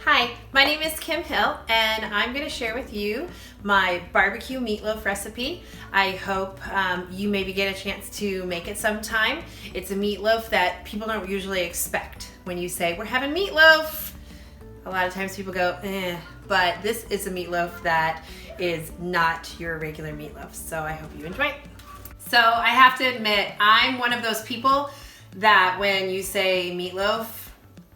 Hi, my name is Kim Hill and I'm going to share with you my barbecue meatloaf recipe. I hope you maybe get a chance to make it sometime. It's a meatloaf that people don't usually expect. When you say, we're having meatloaf, a lot of times people go, eh, but this is a meatloaf that is not your regular meatloaf, so I hope you enjoy it. So I have to admit, I'm one of those people that when you say meatloaf,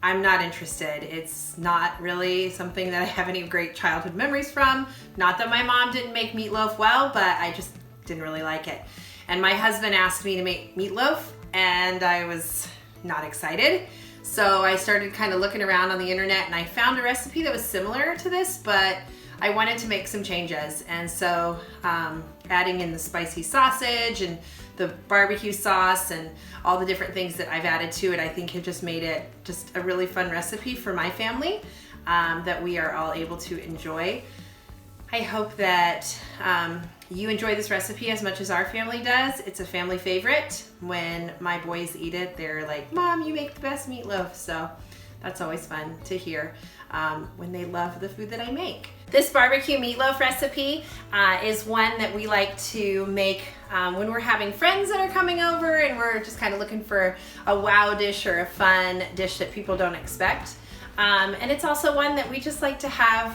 I'm not interested. It's not really something that I have any great childhood memories from. Not that my mom didn't make meatloaf well, but I just didn't really like it. And my husband asked me to make meatloaf and I was not excited. So I started kind of looking around on the internet and I found a recipe that was similar to this, but I wanted to make some changes. And so adding in the spicy sausage and the barbecue sauce and all the different things that I've added to it, I think have just made it just a really fun recipe for my family that we are all able to enjoy. I hope that you enjoy this recipe as much as our family does. It's a family favorite. When my boys eat it, they're like, Mom, you make the best meatloaf. So that's always fun to hear when they love the food that I make. This barbecue meatloaf recipe is one that we like to make when we're having friends that are coming over and we're just kind of looking for a wow dish or a fun dish that people don't expect. And it's also one that we just like to have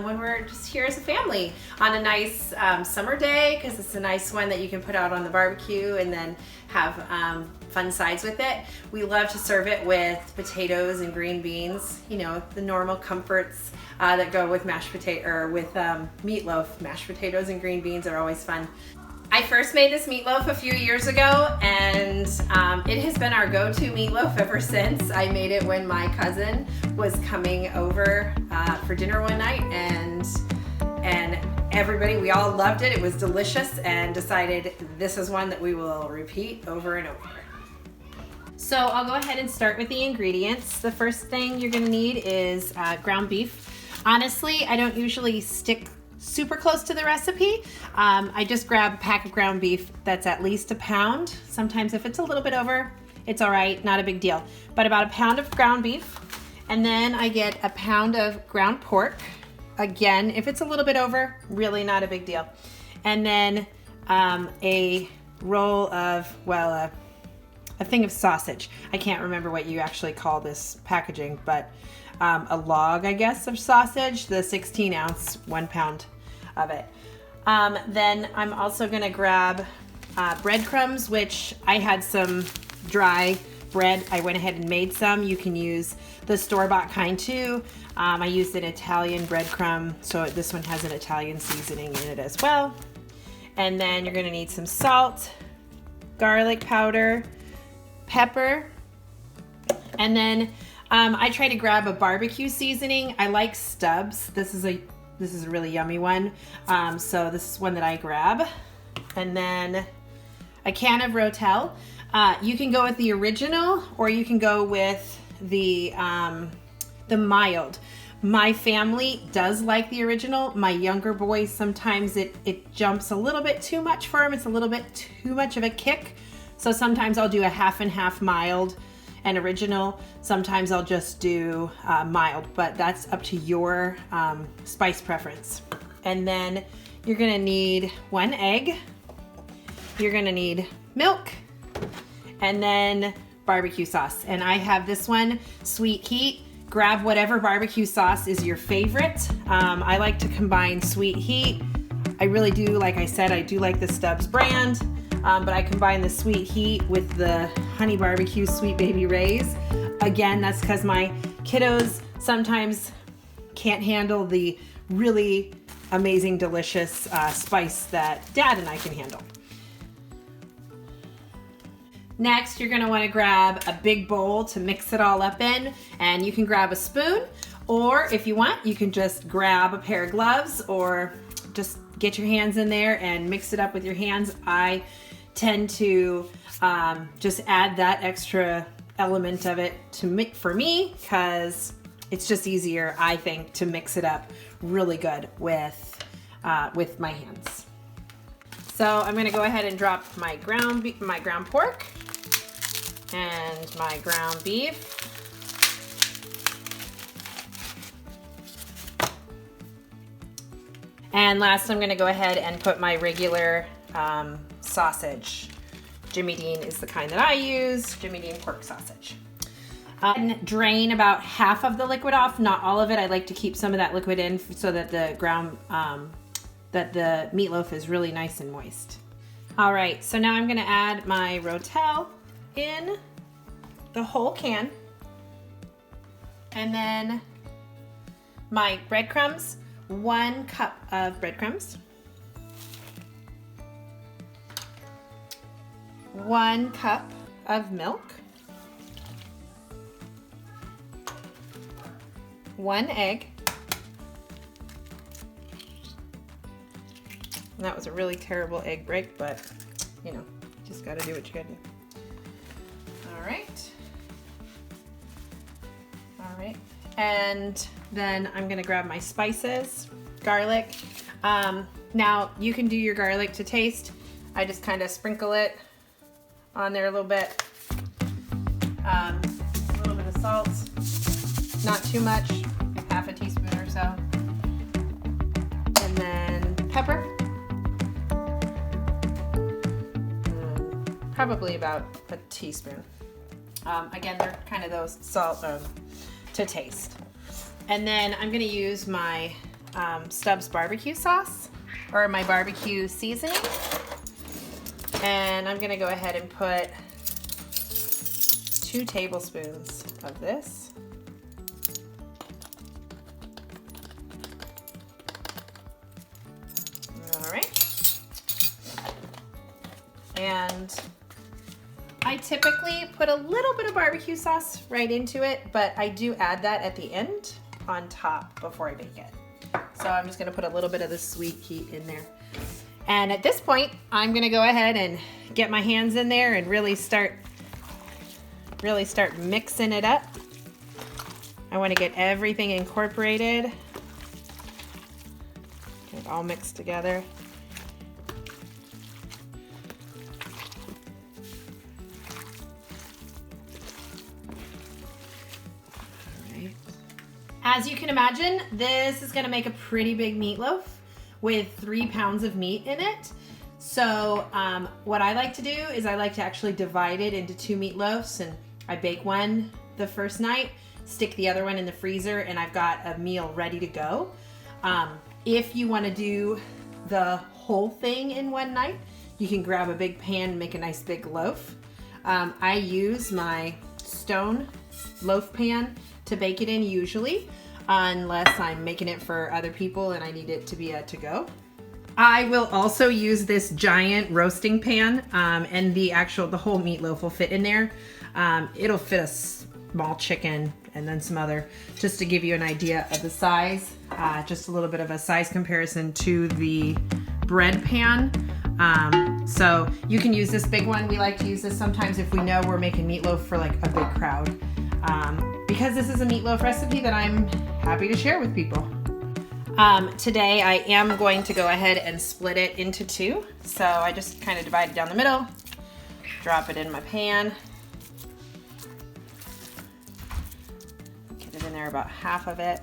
when we're just here as a family on a nice summer day, because it's a nice one that you can put out on the barbecue and then have fun sides with it. We love to serve it with potatoes and green beans, you know, the normal comforts that go with mashed potato or with meatloaf. Mashed potatoes and green beans are always fun. I first made this meatloaf a few years ago and it has been our go-to meatloaf ever since. I made it when my cousin was coming over for dinner one night and everybody, we all loved it. It was delicious and decided this is one that we will repeat over and over. So I'll go ahead and start with the ingredients. The first thing you're gonna need is ground beef. Honestly, I don't usually stick super close to the recipe. I just grab a pack of ground beef that's at least a pound. Sometimes if it's a little bit over, it's all right, not a big deal. But about a pound of ground beef. And then I get a pound of ground pork. Again, if it's a little bit over, really not a big deal. And then a roll of, well, a thing of sausage. I can't remember what you actually call this packaging, but a log, I guess, of sausage, the 16 ounce, 1 pound of it. Then I'm also gonna grab breadcrumbs, which I had some dry bread. I went ahead and made some. You can use the store-bought kind too. I used an Italian breadcrumb, so this one has an Italian seasoning in it as well. And then you're gonna need some salt, garlic powder, pepper, and then I try to grab a barbecue seasoning. I like Stubbs. This is a really yummy one. So this is one that I grab. And then a can of Rotel. You can go with the original or you can go with the mild. My family does like the original. My younger boys, sometimes it jumps a little bit too much for them. It's a little bit too much of a kick. So sometimes I'll do a half and half mild and original. Sometimes I'll just do mild, but that's up to your spice preference. And then you're gonna need 1 egg. You're gonna need milk and then barbecue sauce. And I have this one, Sweet Heat. Grab whatever barbecue sauce is your favorite. I like to combine Sweet Heat. I really do, like I said, I do like the Stubbs brand. But I combine the Sweet Heat with the Honey Barbecue Sweet Baby Ray's. Again, that's because my kiddos sometimes can't handle the really amazing, delicious spice that Dad and I can handle. Next, you're gonna wanna grab a big bowl to mix it all up in, and you can grab a spoon, or if you want, you can just grab a pair of gloves or just get your hands in there and mix it up with your hands. I tend to just add that extra element of it for me because it's just easier, I think, to mix it up really good with my hands. So I'm gonna go ahead and drop my ground pork and my ground beef. And last, I'm gonna go ahead and put my regular sausage. Jimmy Dean is the kind that I use, Jimmy Dean pork sausage. And drain about half of the liquid off, not all of it. I like to keep some of that liquid in so that the that the meatloaf is really nice and moist. All right, so now I'm gonna add my Rotel in the whole can. And then my breadcrumbs, 1 cup of breadcrumbs. 1 cup of milk. 1 egg. And that was a really terrible egg break, but you know, just gotta do what you gotta do. All right. All right. And then I'm gonna grab my spices, garlic. Now you can do your garlic to taste. I just kind of sprinkle it on there a little bit. A little bit of salt, not too much, half a teaspoon or so. And then pepper. Probably about a teaspoon. Again, they're kind of those salt to taste. And then I'm gonna use my Stubbs barbecue sauce or my barbecue seasoning. And I'm gonna go ahead and put 2 tablespoons of this. All right. And I typically put a little bit of barbecue sauce right into it, but I do add that at the end on top before I bake it. So I'm just gonna put a little bit of the sweet heat in there. And at this point, I'm gonna go ahead and get my hands in there and really start mixing it up. I wanna get everything incorporated. Get it all mixed together. As you can imagine, this is gonna make a pretty big meatloaf with 3 pounds of meat in it. So what I like to do is I like to actually divide it into 2 meatloafs, and I bake one the first night, stick the other one in the freezer, and I've got a meal ready to go. If you wanna do the whole thing in one night, you can grab a big pan and make a nice big loaf. I use my stone loaf pan to bake it in usually, unless I'm making it for other people and I need it to be a to-go. I will also use this giant roasting pan, and the whole meatloaf will fit in there. It'll fit a small chicken and then some other, just to give you an idea of the size, just a little bit of a size comparison to the bread pan. So you can use this big one. We like to use this sometimes if we know we're making meatloaf for like a big crowd. Because this is a meatloaf recipe that I'm happy to share with people. Today I am going to go ahead and split it into 2. So I just kind of divide it down the middle, drop it in my pan. Get it in there, about half of it.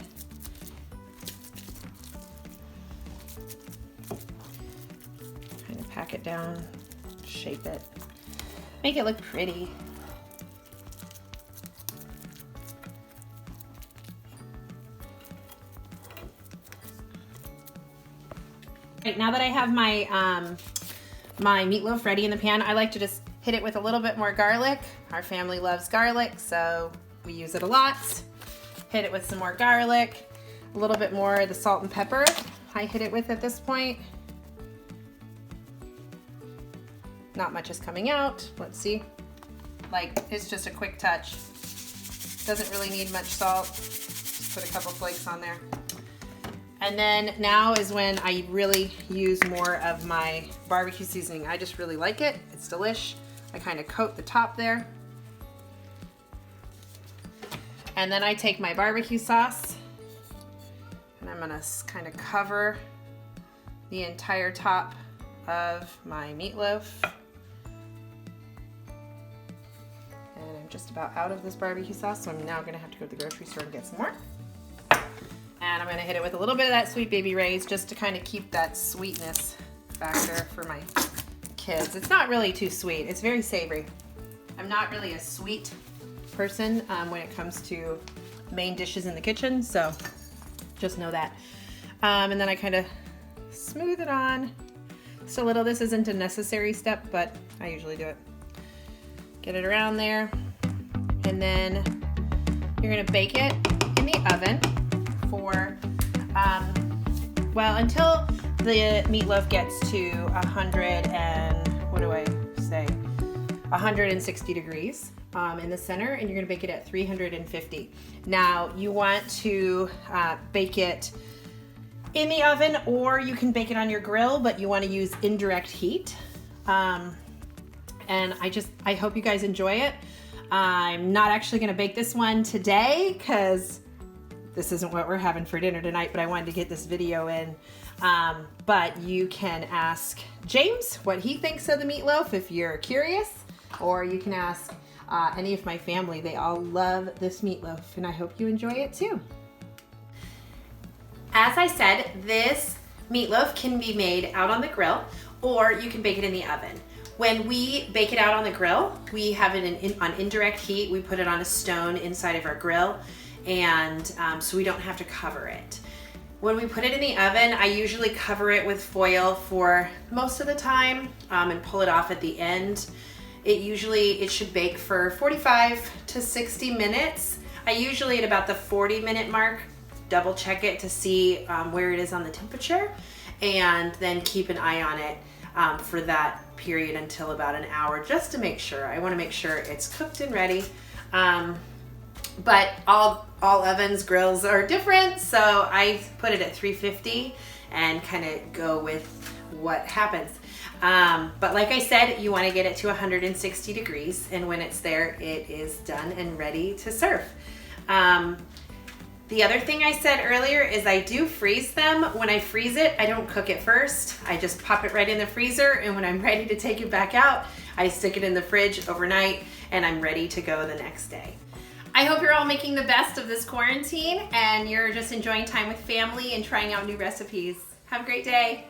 Kind of pack it down, shape it, make it look pretty. Right, now that I have my my meatloaf ready in the pan, I like to just hit it with a little bit more garlic. Our family loves garlic, so we use it a lot. Hit it with some more garlic, a little bit more of the salt and pepper I hit it with at this point. Not much is coming out. Let's see. Like, it's just a quick touch. Doesn't really need much salt. Just put a couple flakes on there. And then now is when I really use more of my barbecue seasoning. I just really like it. It's delish. I kind of coat the top there. And then I take my barbecue sauce and I'm gonna kind of cover the entire top of my meatloaf. And I'm just about out of this barbecue sauce, so I'm now gonna have to go to the grocery store and get some more. And I'm gonna hit it with a little bit of that Sweet Baby Ray's just to kind of keep that sweetness factor for my kids. It's not really too sweet, it's very savory. I'm not really a sweet person when it comes to main dishes in the kitchen, so just know that. And then I kind of smooth it on just a little. This isn't a necessary step, but I usually do it. Get it around there, and then you're gonna bake it in the oven for, well, until the meatloaf gets to 160 degrees in the center, and you're gonna bake it at 350. Now, you want to bake it in the oven, or you can bake it on your grill, but you wanna use indirect heat. And I hope you guys enjoy it. I'm not actually gonna bake this one today because this isn't what we're having for dinner tonight, but I wanted to get this video in. But you can ask James what he thinks of the meatloaf if you're curious, or you can ask any of my family. They all love this meatloaf, and I hope you enjoy it too. As I said, this meatloaf can be made out on the grill, or you can bake it in the oven. When we bake it out on the grill, we have it on indirect heat. We put it on a stone inside of our grill, and so we don't have to cover it. When we put it in the oven, I usually cover it with foil for most of the time and pull it off at the end. It should bake for 45 to 60 minutes. I usually at about the 40-minute mark, double check it to see where it is on the temperature, and then keep an eye on it for that period until about an hour, just to make sure. I want to make sure it's cooked and ready. But all ovens, grills are different, so I put it at 350 and kind of go with what happens. But like I said, you want to get it to 160 degrees, and when it's there, it is done and ready to serve. The other thing I said earlier is I do freeze them. When I freeze it, I don't cook it first. I just pop it right in the freezer, and when I'm ready to take it back out, I stick it in the fridge overnight, and I'm ready to go the next day. I hope you're all making the best of this quarantine, and you're just enjoying time with family and trying out new recipes. Have a great day.